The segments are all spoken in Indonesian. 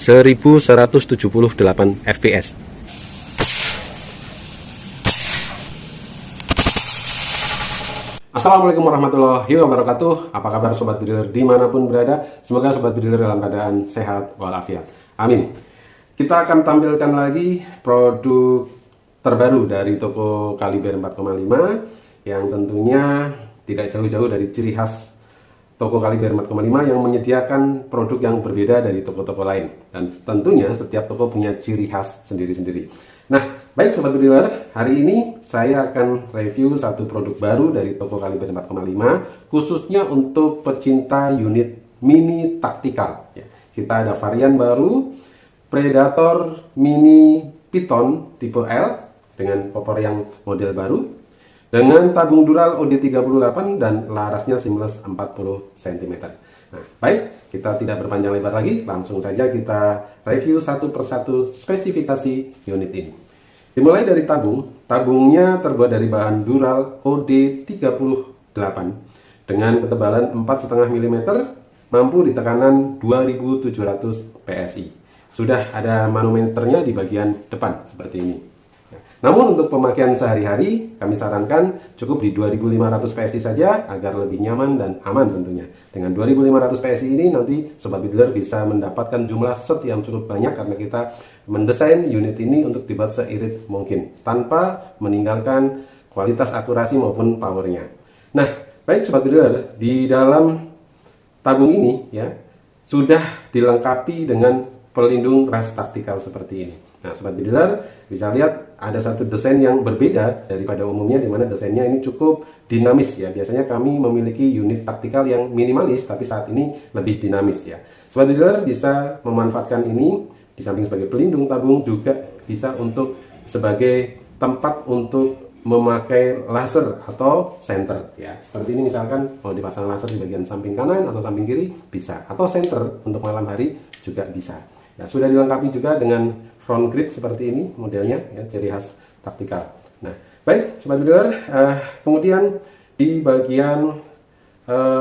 1178 fps. Assalamualaikum warahmatullahi wabarakatuh. Apa kabar sobat bidler dimanapun berada? Semoga sobat bidler dalam keadaan sehat walafiat. Amin. Kita akan tampilkan lagi produk terbaru dari toko Kaliber 4,5 yang tentunya tidak jauh-jauh dari ciri khas toko Kaliber 4,5 yang menyediakan produk yang berbeda dari toko-toko lain. Dan tentunya setiap toko punya ciri khas sendiri-sendiri. Nah, baik sobat bidler, hari ini saya akan review satu produk baru dari toko Kaliber 4,5 khususnya untuk pecinta unit mini taktikal. Kita ada varian baru Predator Mini Python tipe L dengan popor yang model baru dengan tabung dural OD38 dan larasnya seamless 40 cm. Nah, baik, kita tidak berpanjang lebar lagi, langsung saja kita review satu persatu spesifikasi unit ini. Dimulai dari tabung. Tabungnya terbuat dari bahan dural OD38 dengan ketebalan 4,5 mm, mampu di tekanan 2700 PSI. Sudah ada manometernya di bagian depan seperti ini. Namun untuk pemakaian sehari-hari kami sarankan cukup di 2500 PSI saja agar lebih nyaman dan aman tentunya. Dengan 2500 PSI ini nanti sobat bidler bisa mendapatkan jumlah set yang cukup banyak karena kita mendesain unit ini untuk dibuat seirit mungkin tanpa meninggalkan kualitas akurasi maupun powernya. Nah, baik sobat bidler, di dalam tabung ini ya sudah dilengkapi dengan pelindung ras taktikal seperti ini. Nah, sobat bidler bisa lihat ada satu desain yang berbeda daripada umumnya, di mana desainnya ini cukup dinamis ya. Biasanya kami memiliki unit taktikal yang minimalis, tapi saat ini lebih dinamis ya. Sobat bidler bisa memanfaatkan ini di samping sebagai pelindung tabung, juga bisa untuk sebagai tempat untuk memakai laser atau center ya. Seperti ini misalkan mau dipasang laser di bagian samping kanan atau samping kiri bisa, atau center untuk malam hari juga bisa. Ya, sudah dilengkapi juga dengan front grip seperti ini modelnya ya, ciri khas taktikal. Nah, baik sobat bidler, kemudian di bagian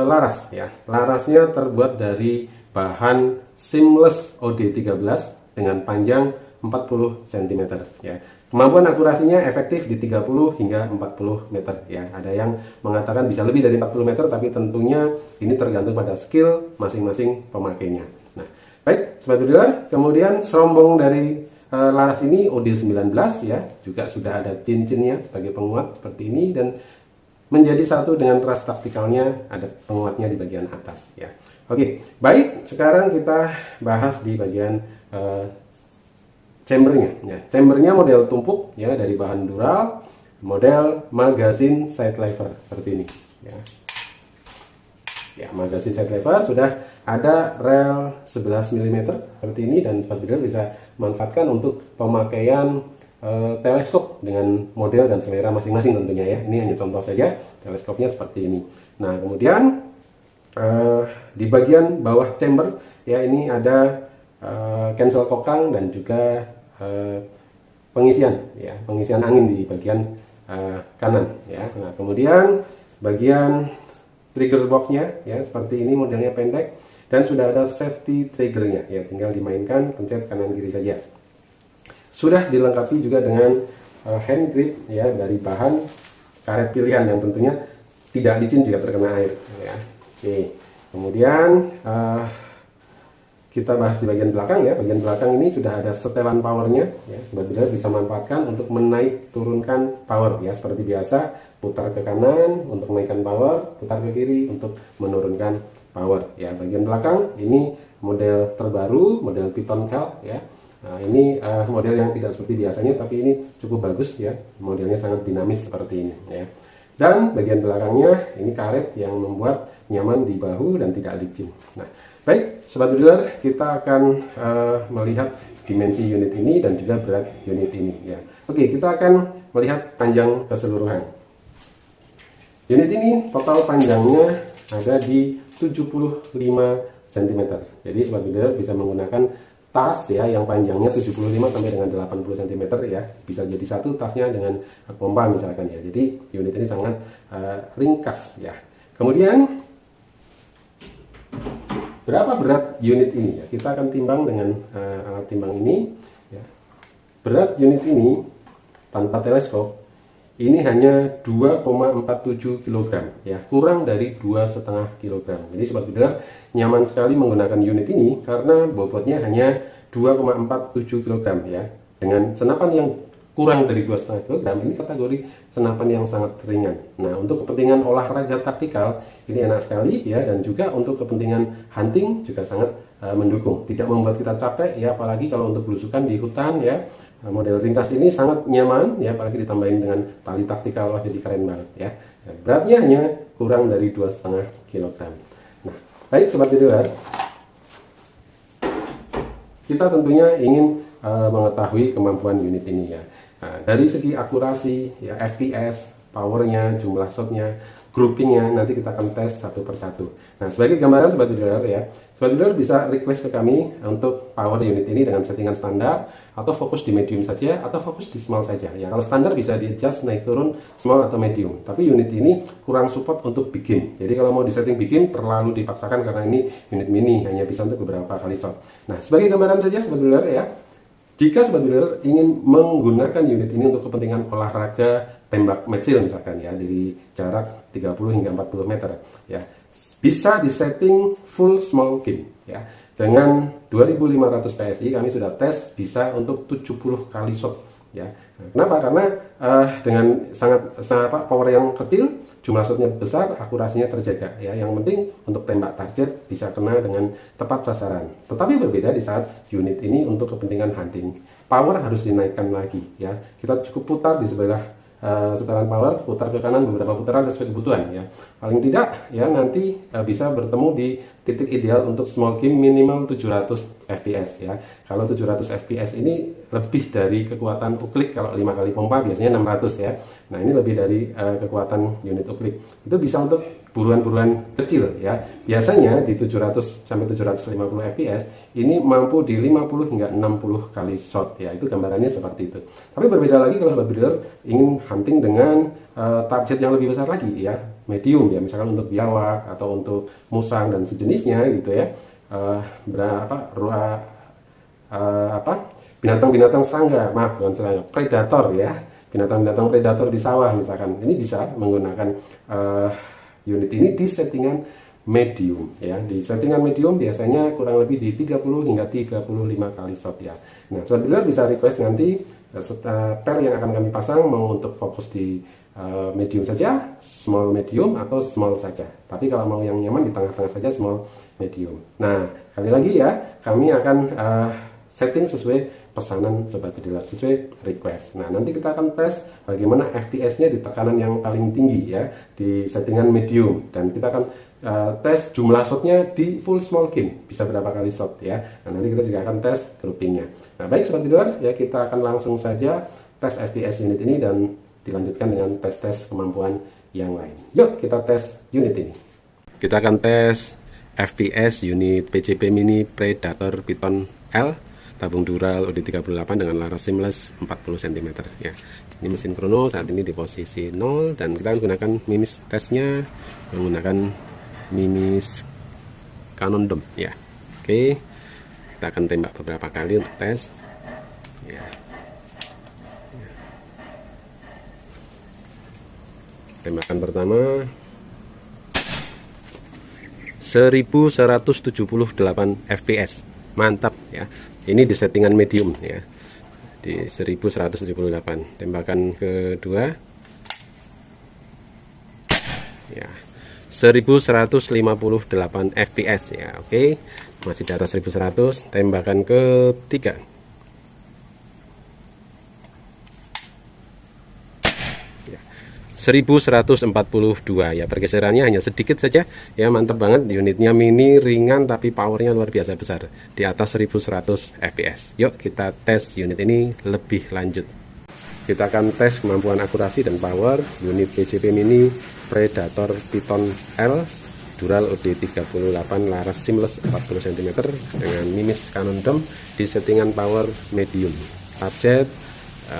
laras ya. Larasnya terbuat dari bahan seamless OD13 dengan panjang 40 cm ya. Kemampuan akurasinya efektif di 30 hingga 40 meter ya. Ada yang mengatakan bisa lebih dari 40 meter, tapi tentunya ini tergantung pada skill masing-masing pemakainya. Nah, baik sobat bidler, kemudian serombong dari laras ini OD19 ya, juga sudah ada cincinnya sebagai penguat seperti ini, dan menjadi satu dengan ras taktikalnya, ada penguatnya di bagian atas ya. Oke, baik, sekarang kita bahas di bagian chambernya ya. Chambernya model tumpuk ya, dari bahan dural, model magazine side lever seperti ini ya. Ya, magazine side lever sudah ada rel 11 mm seperti ini, dan sobat bidler bisa manfaatkan untuk pemakaian teleskop dengan model dan selera masing-masing tentunya ya. Ini hanya contoh saja, teleskopnya seperti ini. Nah, kemudian di bagian bawah chamber ya, ini ada cancel kokang dan juga pengisian ya, pengisian angin di bagian kanan ya. Nah, kemudian bagian trigger boxnya ya seperti ini, modelnya pendek dan sudah ada safety triggernya ya, tinggal dimainkan pencet kanan kiri saja. Sudah dilengkapi juga dengan hand grip ya, dari bahan karet pilihan yang tentunya tidak licin jika terkena air ya. Oke, kemudian kita bahas di bagian belakang ya. Bagian belakang ini sudah ada setelan powernya ya, sobat bidler bisa manfaatkan untuk menaik turunkan power ya, seperti biasa, putar ke kanan untuk menaikkan power, putar ke kiri untuk menurunkan power ya. Bagian belakang ini model terbaru, model Python L ya. Nah, ini model yang tidak seperti biasanya, tapi ini cukup bagus ya, modelnya sangat dinamis seperti ini ya. Dan bagian belakangnya ini karet yang membuat nyaman di bahu dan tidak licin. Nah, baik sobat bidler, kita akan melihat dimensi unit ini dan juga berat unit ini ya. Oke, kita akan melihat panjang keseluruhan. Unit ini total panjangnya ada di 75 cm. Jadi sobat bidler bisa menggunakan tas ya yang panjangnya 75 sampai dengan 80 cm ya. Bisa jadi satu tasnya dengan pompa misalkan ya. Jadi unit ini sangat ringkas ya. Kemudian berapa berat unit ini ya? Kita akan timbang dengan alat timbang ini ya. Berat unit ini tanpa teleskop ini hanya 2,47 kg ya, kurang dari 2,5 kg. Jadi sobat bidiler nyaman sekali menggunakan unit ini karena bobotnya hanya 2,47 kg ya. Dengan senapan yang kurang dari 2,5 kg, ini kategori senapan yang sangat ringan. Nah, untuk kepentingan olahraga taktikal ini enak sekali ya, dan juga untuk kepentingan hunting juga sangat mendukung. Tidak membuat kita capek ya, apalagi kalau untuk belusukan di hutan ya. Model ringkas ini sangat nyaman ya, apalagi ditambahin dengan tali taktikal, wah jadi keren banget ya. Beratnya hanya kurang dari 2,5 kg. Nah, baik sobat bidiler, kita tentunya ingin mengetahui kemampuan unit ini ya. Nah, dari segi akurasi ya, FPS, powernya, jumlah shotnya, groupingnya, nanti kita akan tes satu persatu. Nah, sebagai gambaran sobat bidiler ya, sobat bidiler bisa request ke kami untuk power unit ini dengan settingan standar, atau fokus di medium saja, atau fokus di small saja ya. Kalau standar bisa di adjust naik turun small atau medium, tapi unit ini kurang support untuk bikin. Jadi kalau mau disetting bikin terlalu dipaksakan karena ini unit mini, hanya bisa untuk beberapa kali shot. Nah, sebagai gambaran saja sobat bidiler ya, jika sobat bidiler ingin menggunakan unit ini untuk kepentingan olahraga tembak mecil misalkan ya, dari jarak 30 hingga 40 meter ya, bisa disetting full small game ya. Dengan 2500 PSI kami sudah tes bisa untuk 70 kali shot ya. Kenapa? Karena dengan sangat power yang kecil, jumlah shotnya besar, akurasinya terjaga ya. Yang penting untuk tembak target bisa kena dengan tepat sasaran. Tetapi berbeda di saat unit ini untuk kepentingan hunting. Power harus dinaikkan lagi ya. Kita cukup putar di sebelah setelan power, putar ke kanan beberapa putaran sesuai kebutuhan ya. Paling tidak ya nanti bisa bertemu di titik ideal untuk small game minimal 700 fps ya. Kalau 700 fps ini lebih dari kekuatan uklik. Kalau 5 kali pompa biasanya 600 ya. Nah, ini lebih dari kekuatan unit uklik. Itu bisa untuk buruan-buruan kecil ya. Biasanya di 700 sampai 750 fps ini mampu di 50 hingga 60 kali shot ya. Itu gambarannya seperti itu. Tapi berbeda lagi kalau sobat bidiler ingin hunting dengan target yang lebih besar lagi ya, medium ya, misalkan untuk biawak atau untuk musang dan sejenisnya gitu ya. Binatang-binatang serangga, maaf bukan serangga, predator ya. Binatang-binatang predator di sawah misalkan. Ini bisa menggunakan unit ini di settingan medium ya. Di settingan medium biasanya kurang lebih di 30 hingga 35 kali shot ya. Nah, sobat bidiler bisa request nanti per yang akan kami pasang mau untuk fokus di medium saja, small medium atau small saja. Tapi kalau mau yang nyaman di tengah-tengah saja, small medium. Nah, kali lagi ya, kami akan setting sesuai pesanan sobat bidiler, sesuai request. Nah, nanti kita akan tes bagaimana FPS-nya di tekanan yang paling tinggi ya, di settingan medium, dan kita akan tes jumlah shotnya di full small game, bisa berapa kali shot ya. Nah, nanti kita juga akan tes groupingnya. Nah, baik sobat bidiler ya, kita akan langsung saja tes FPS unit ini dan dilanjutkan dengan tes-tes kemampuan yang lain. Yuk kita tes unit ini. Kita akan tes FPS unit PCP Mini Predator Python L tabung dural OD38 dengan laras seamless 40 cm ya. Ini mesin krono saat ini di posisi 0 dan kita akan gunakan mimis tesnya menggunakan mimis Canon Dome ya. Oke, kita akan tembak beberapa kali untuk tes ya. Tembakan pertama 1178 fps, mantap ya. Ini di settingan medium ya, di 1178. Tembakan kedua ya 1158 fps ya. Oke, masih di atas 1100. Tembakan ketiga 1142 ya, pergeserannya hanya sedikit saja ya. Mantap banget, unitnya mini, ringan, tapi powernya luar biasa besar, di atas 1100 fps. Yuk kita tes unit ini lebih lanjut. Kita akan tes kemampuan akurasi dan power unit PCP Mini Predator Python L dural OD38 laras seamless 40 cm dengan mimis Canon Dome di settingan power medium. Target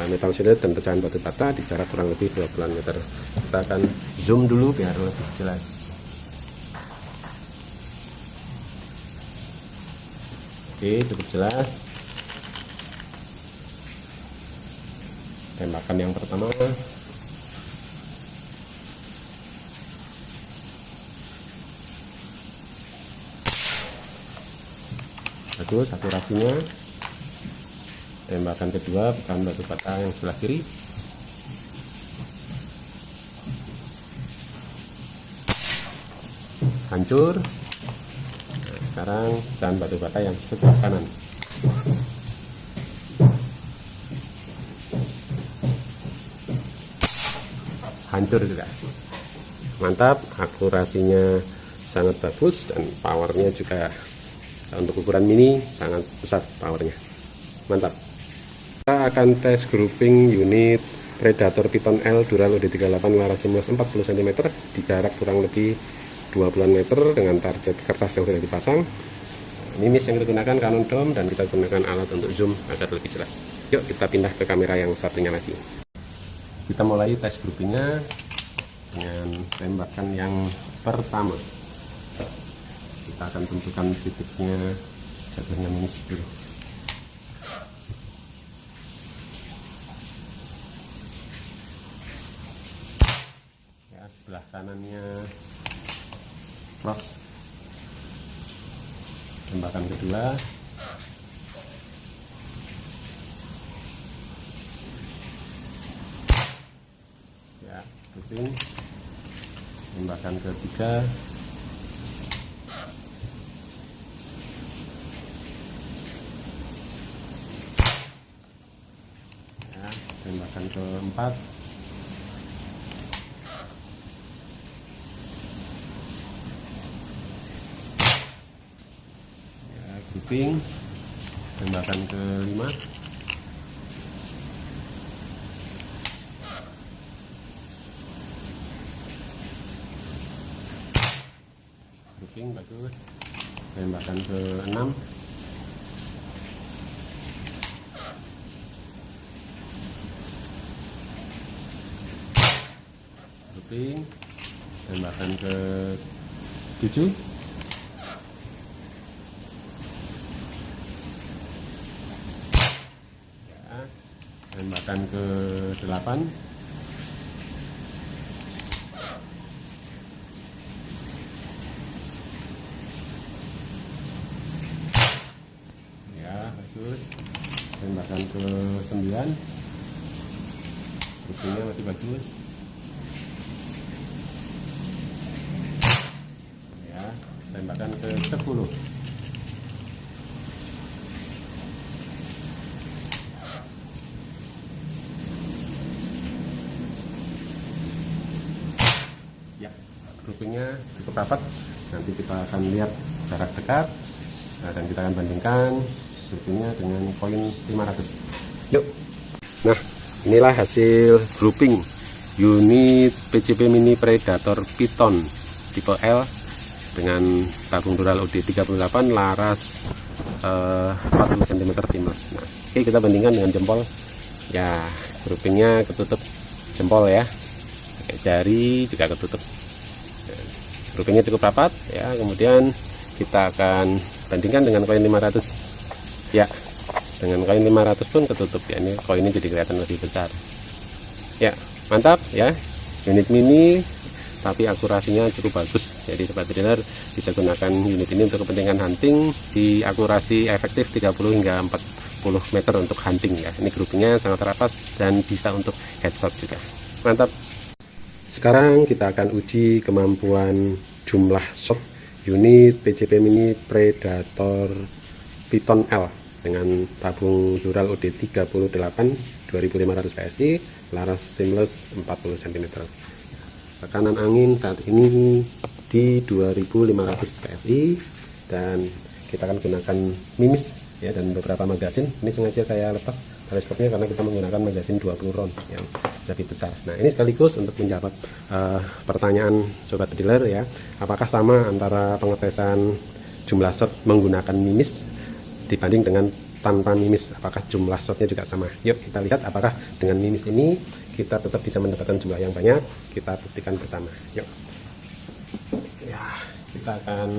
metal shielded dan pecahan batu bata di jarak kurang lebih 20 meter. Kita akan zoom dulu biar lebih jelas. Oke, cukup jelas. Tembakan yang pertama. Bagus akurasinya. Tembakan kedua bukan batu bata yang sebelah kiri. Hancur. Nah, sekarang bukan batu bata yang sebelah kanan. Hancur juga. Mantap, akurasinya sangat bagus dan powernya juga untuk ukuran mini sangat besar powernya. Mantap. Kita akan tes grouping unit Predator Python L Dural UD38 laras seamless 40 cm di jarak kurang lebih 20 meter dengan target kertas yang sudah dipasang. Mimis yang kita gunakan Canon Dom dan kita gunakan alat untuk zoom agar lebih jelas. Yuk kita pindah ke kamera yang satunya lagi. Kita mulai tes groupingnya dengan tembakan yang pertama. Kita akan tentukan titiknya jatuhnya mimis dulu. Ya, sebelah kanannya cross. Tembakan kedua. Ya, grouping. Tembakan ketiga. Ya, tembakan keempat. Ya, grouping. Tembakan kelima. Grouping bagus. Tembakan ke-6. Grouping. Tembakan ke-7. Ya, tembakan ke-8. Bagus. Tembakan ke-9. Groupingnya masih bagus. Ya, tembakan ke-10. Ya, groupingnya cukup rapat. Nanti kita akan lihat jarak dekat. Nah, dan kita akan bandingkan groupingnya dengan koin 500. Yuk. Nah, inilah hasil grouping unit PCP Mini Predator Python tipe L dengan tabung dural UD38 laras 40 cm seamless. Nah, oke, kita bandingkan dengan jempol. Ya, groupingnya ketutup jempol ya. Pakai jari juga ketutup. Groupingnya cukup rapat ya. Kemudian kita akan bandingkan dengan koin 500. Ya, dengan koin 500 pun ketutup ya. Ini koinnya jadi kelihatan lebih besar. Ya, mantap ya. Unit mini tapi akurasinya cukup bagus. Jadi sobat trader bisa gunakan unit ini untuk kepentingan hunting di akurasi efektif 30 hingga 40 meter untuk hunting ya. Ini groupingnya sangat rapas dan bisa untuk headshot juga. Mantap. Sekarang kita akan uji kemampuan jumlah shot unit PCP Mini Predator Python L dengan tabung dural UD38 2500 PSI, laras seamless 40 cm. Tekanan angin saat ini di 2500 PSI dan kita akan gunakan mimis ya dan beberapa magasin. Ini sengaja saya lepas teleskopnya karena kita menggunakan magasin 20 round yang lebih besar. Nah, ini sekaligus untuk menjawab pertanyaan sobat dealer ya, apakah sama antara pengetesan jumlah shot menggunakan mimis dibanding dengan tanpa mimis, apakah jumlah shotnya juga sama. Yuk kita lihat apakah dengan mimis ini kita tetap bisa mendapatkan jumlah yang banyak. Kita buktikan bersama. Yuk ya, kita akan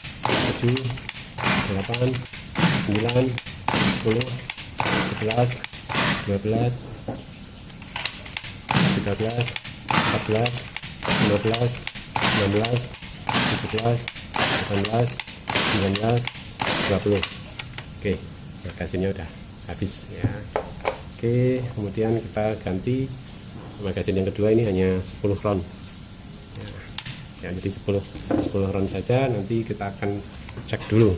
7, 8, 9, 10, 11, 12, 13, 14, 15, 16, 17, 18, 19, 20. Oke, magazinnya udah habis ya. Oke, kemudian kita ganti magazin yang kedua, ini hanya 10 round ya, jadi 10 round saja. Nanti kita akan cek dulu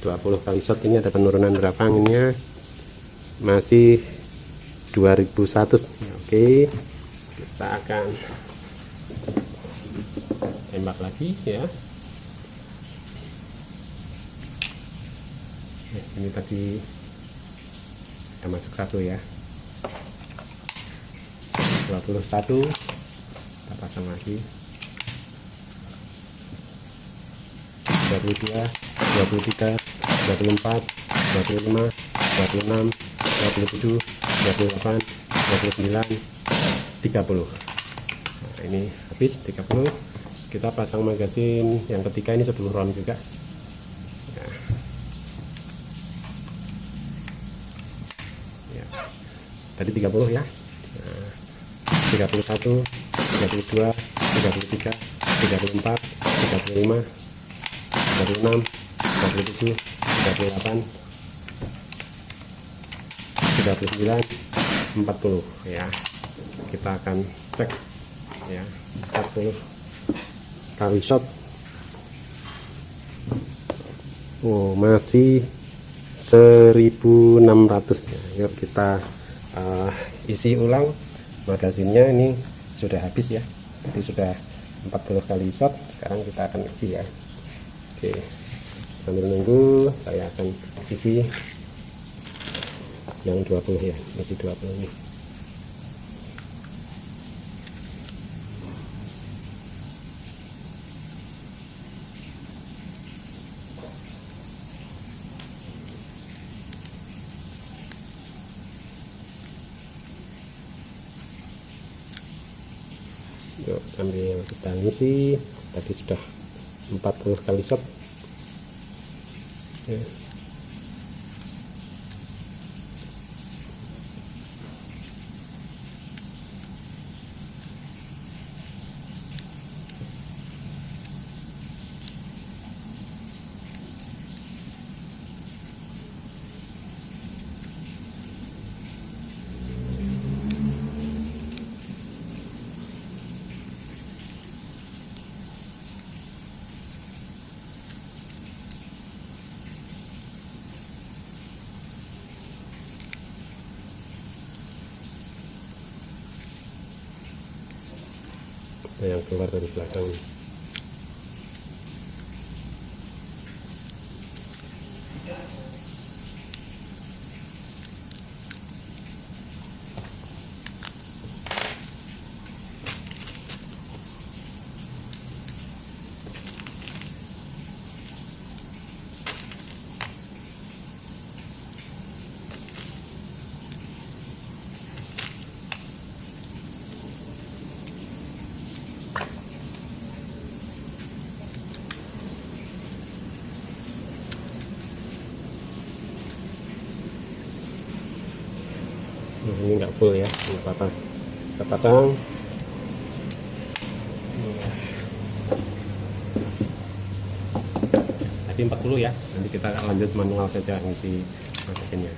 20 kali shot ini ada penurunan berapa anginnya, masih 2100. Oke, kita akan tembak lagi ya. Ini tadi sudah masuk satu ya, 21. Kita pasang lagi 22, 23, 24, 25, 26, 27, 28, 29, 30. Nah, ini habis 30. Kita pasang magazin yang ketiga, ini 10 round juga ya. Tadi 30 ya. Nah, 31, 32, 33, 34, 35, 36, 37, 38, 39, 40 ya. Kita akan cek ya, 40 kali shot. Oh, masih 1600 ya. Yuk kita isi ulang magazinnya. Ini sudah habis ya, jadi sudah 40 kali shot. Sekarang kita akan isi ya. Oke, sambil nunggu saya akan isi yang 20 ya, isi 20 ini. Yuk, sambil kita ngisi, tadi sudah 40 kali shot ya. Yang keluar dari belakang. Ini enggak full ya, nggak apa-apa, kita pasang. Tadi 40 ya, nanti kita lanjut manual saja ngisi magazinnya.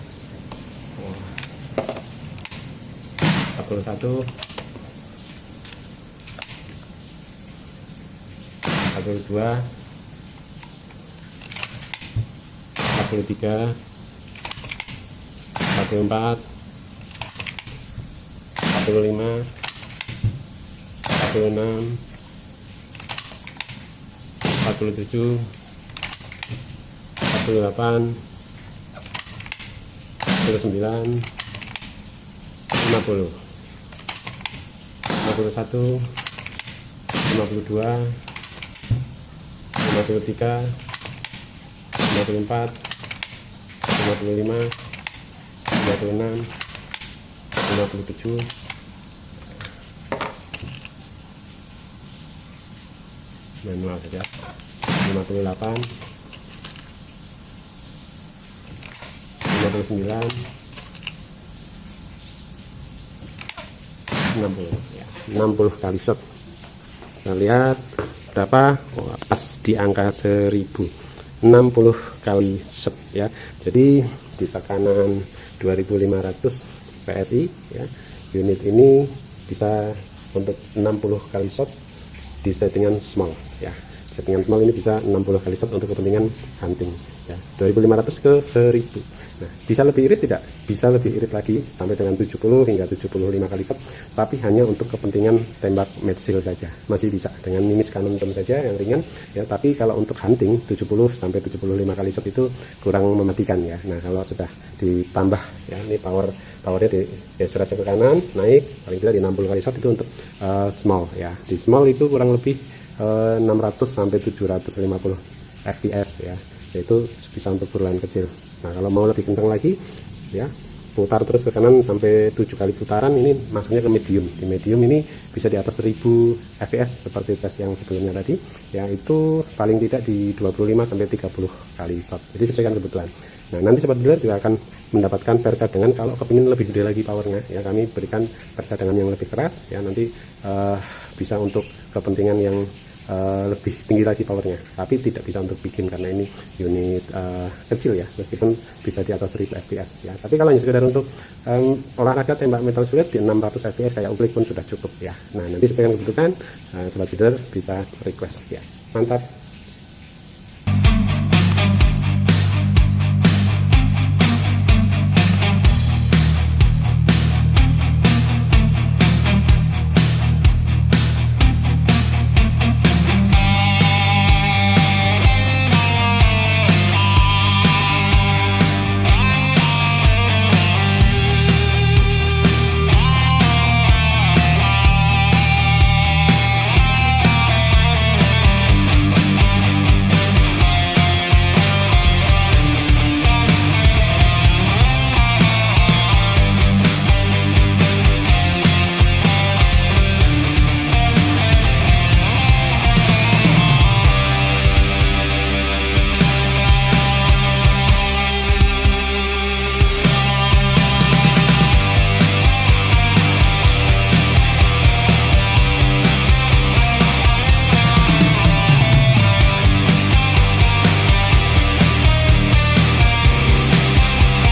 41, 42, 43, 44, 45, 46, 47, 48, 49, 50, 50, 51, 52, 53, 54, 55, 56, 57, manual saja, 58, 59, 60 ya, 60 kali shot. Kita lihat berapa. Oh, pas di angka 1000, 60 kali shot ya. Jadi di tekanan 2500 PSI ya, unit ini bisa untuk 60 kali shot di settingan small ya. Settingan small ini bisa 60 kali shot untuk kepentingan hunting ya. 2500 ke 1000. Nah, bisa lebih irit tidak? Bisa lebih irit lagi sampai dengan 70 hingga 75 kali shot, tapi hanya untuk kepentingan tembak match saja. Masih bisa dengan mimis kanon saja yang ringan ya, tapi kalau untuk hunting 70 sampai 75 kali shot itu kurang mematikan ya. Nah, kalau sudah ditambah ya, ini powernya digeser ke kanan, naik paling tidak di 60 kali shot itu untuk small ya. Di small itu kurang lebih 600 sampai 750 fps ya, yaitu bisa untuk bermain kecil. Nah, kalau mau lebih kencang lagi ya, putar terus ke kanan sampai 7 kali putaran, ini masuknya ke medium. Di medium ini bisa di atas 1000 fps seperti tes yang sebelumnya tadi ya, itu paling tidak di 25 sampai 30 kali shot. Jadi sesuaikan kebutuhan. Nah, nanti sobat dealer juga akan mendapatkan percadangan kalau kepingin lebih gede lagi powernya ya, kami berikan percadangan yang lebih keras ya, nanti bisa untuk kepentingan yang lebih tinggi lagi powernya, tapi tidak bisa untuk bikin karena ini unit kecil ya, meskipun bisa di atas 1000 fps ya. Tapi kalau hanya sekedar untuk olahraga tembak metal sulit di 600 fps kayak uplik pun sudah cukup ya. Nah, nanti sesuai dengan kebutuhan sobat dealer bisa request ya. Mantap.